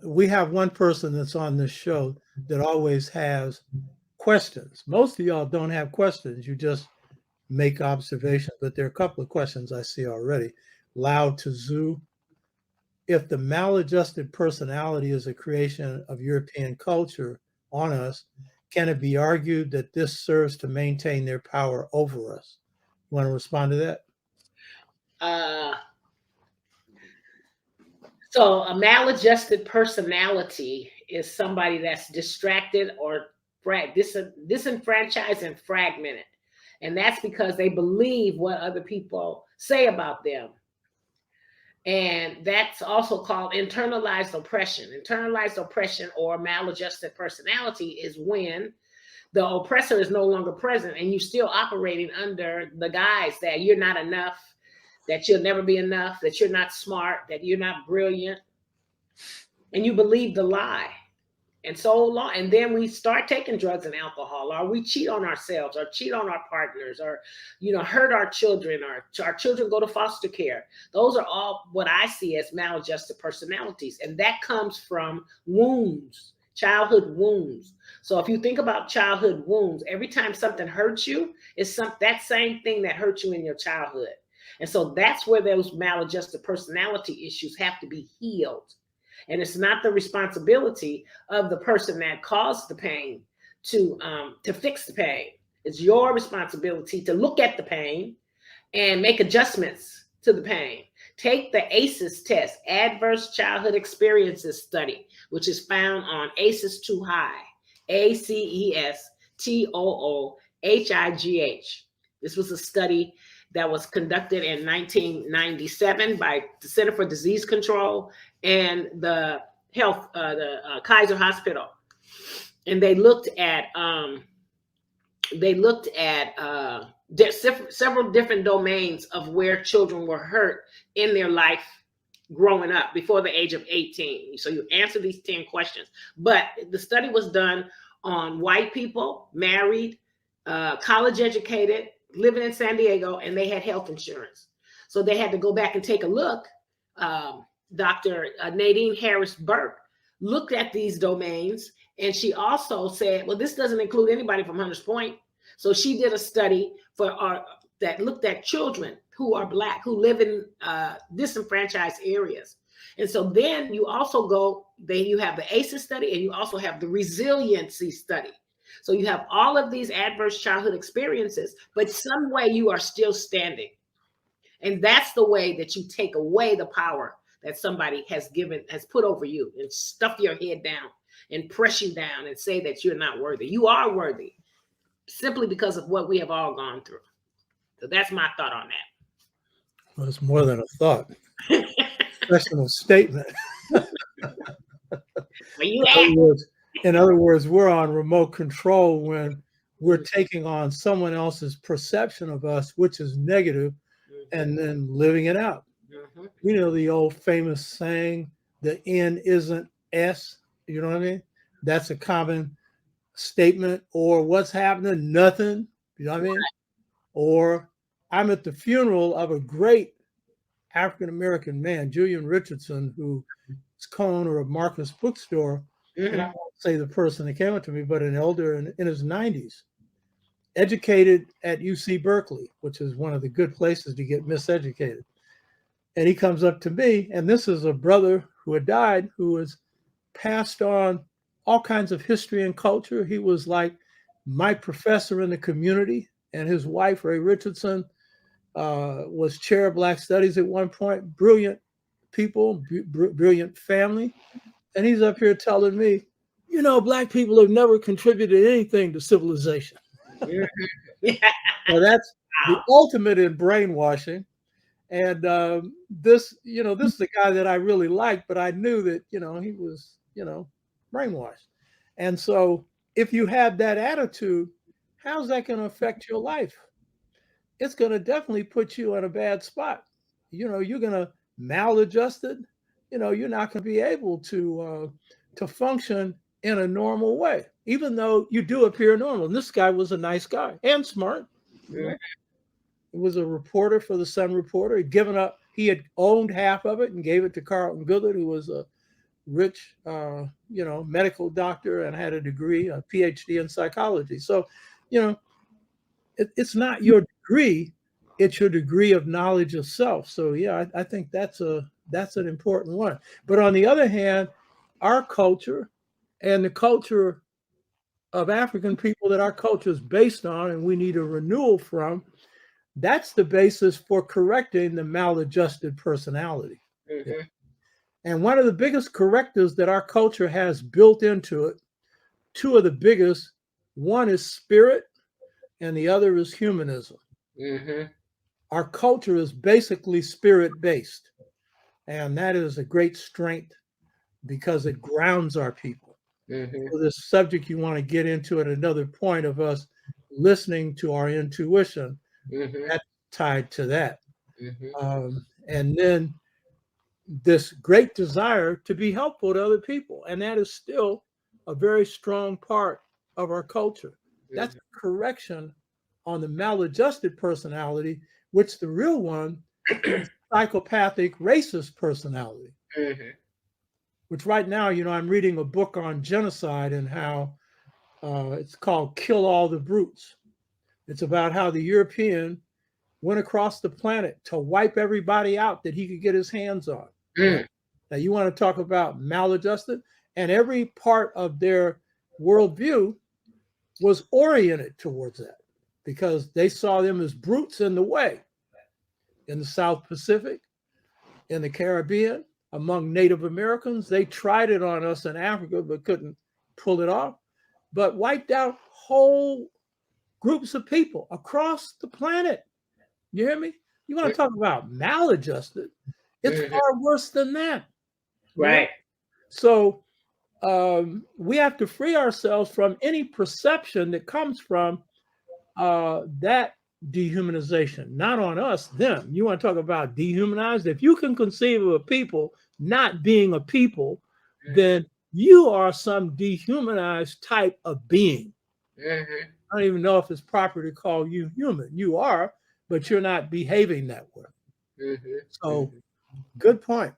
We have one person that's on this show that always has questions. Most of y'all don't have questions. You just make observations, but there are a couple of questions I see already. Loud to Zoo. If the maladjusted personality is a creation of European culture on us, can it be argued that this serves to maintain their power over us? You want to respond to that? Uh, so a maladjusted personality is somebody that's distracted or disenfranchised and fragmented. And that's because they believe what other people say about them. And that's also called internalized oppression. Internalized oppression or maladjusted personality is when the oppressor is no longer present and you're still operating under the guise that you're not enough, that you'll never be enough, that you're not smart, that you're not brilliant. And you believe the lie. And so long, and then we start taking drugs and alcohol, or we cheat on ourselves, or cheat on our partners, or hurt our children, or our children go to foster care. Those are all what I see as maladjusted personalities, and that comes from wounds, childhood wounds. So if you think about childhood wounds, every time something hurts you, it's that same thing that hurt you in your childhood, and so that's where those maladjusted personality issues have to be healed. And it's not the responsibility of the person that caused the pain to fix the pain. It's your responsibility to look at the pain and make adjustments to the pain. Take the ACEs test, Adverse Childhood Experiences Study, which is found on ACEs Too High, ACES This was a study that was conducted in 1997 by the Center for Disease Control and the Kaiser Hospital, and they looked at several different domains of where children were hurt in their life growing up before the age of 18. So you answer these 10 questions, but the study was done on white people, married, college educated, living in San Diego, and they had health insurance. So they had to go back and take a look. Dr. Nadine Harris Burke looked at these domains, and she also said, well, this doesn't include anybody from Hunters Point. So she did a study that looked at children who are Black, who live in disenfranchised areas. And so then you also you have the ACEs study, and you also have the resiliency study. So you have all of these adverse childhood experiences, but some way you are still standing. And that's the way that you take away the power that somebody has put over you, and stuff your head down and press you down and say that you're not worthy. You are worthy simply because of what we have all gone through. So that's my thought on that. Well, it's more than a thought. Professional statement. In other words, we're on remote control when we're taking on someone else's perception of us, which is negative, and then living it out. Mm-hmm. You know, the old famous saying, the N isn't S, you know what I mean? That's a common statement. Or what's happening? Nothing, you know what I mean? Or I'm at the funeral of a great African-American man, Julian Richardson, who is co-owner of Marcus Bookstore. Mm-hmm. And I won't say the person that came up to me, but an elder in his 90s, educated at UC Berkeley, which is one of the good places to get miseducated. And he comes up to me, and this is a brother who had died, who was passed on all kinds of history and culture. He was like my professor in the community, and his wife, Ray Richardson, was chair of Black Studies at one point. Brilliant people, brilliant family. And he's up here telling me, you know, Black people have never contributed anything to civilization. So that's the ultimate in brainwashing. And this is a guy that I really liked, but I knew that, he was, brainwashed. And so if you have that attitude, how's that going to affect your life? It's going to definitely put you in a bad spot. You're going to maladjusted. You're not going to be able to function in a normal way, even though you do appear normal. And this guy was a nice guy and smart. Yeah. He was a reporter for the Sun Reporter. He had owned half of it and gave it to Carlton Goodlett, who was a rich, medical doctor and had a degree, a PhD in psychology. So, it's not your degree, it's your degree of knowledge of self. So yeah, I think that's an important one. But on the other hand, our culture and the culture of African people that our culture is based on and we need a renewal from, that's the basis for correcting the maladjusted personality. Mm-hmm. And one of the biggest correctives that our culture has built into it, two of the biggest, one is spirit and the other is humanism. Mm-hmm. Our culture is basically spirit based, and that is a great strength because it grounds our people. Mm-hmm. So this subject you want to get into at another point of us listening to our intuition, Mm-hmm. that's tied to that. Mm-hmm. And then this great desire to be helpful to other people, and that is still a very strong part of our culture. That's a correction on the maladjusted personality, which the real one is psychopathic racist personality. Mm-hmm. Which right now, I'm reading a book on genocide and how it's called Kill All the Brutes. It's about how the European went across the planet to wipe everybody out that he could get his hands on. Right? Now, you want to talk about maladjusted, and every part of their worldview was oriented towards that because they saw them as brutes in the way. In the South Pacific, in the Caribbean, among Native Americans, they tried it on us in Africa but couldn't pull it off, but wiped out whole groups of people across the planet. You hear me? You want to talk about maladjusted? It's far worse than that. Right. So we have to free ourselves from any perception that comes from that dehumanization, not on us, them. You want to talk about dehumanized? If you can conceive of a people not being a people, then you are some dehumanized type of being. Mm-hmm. I don't even know if it's proper to call you human. You are, but you're not behaving that way. Mm-hmm. So, good point.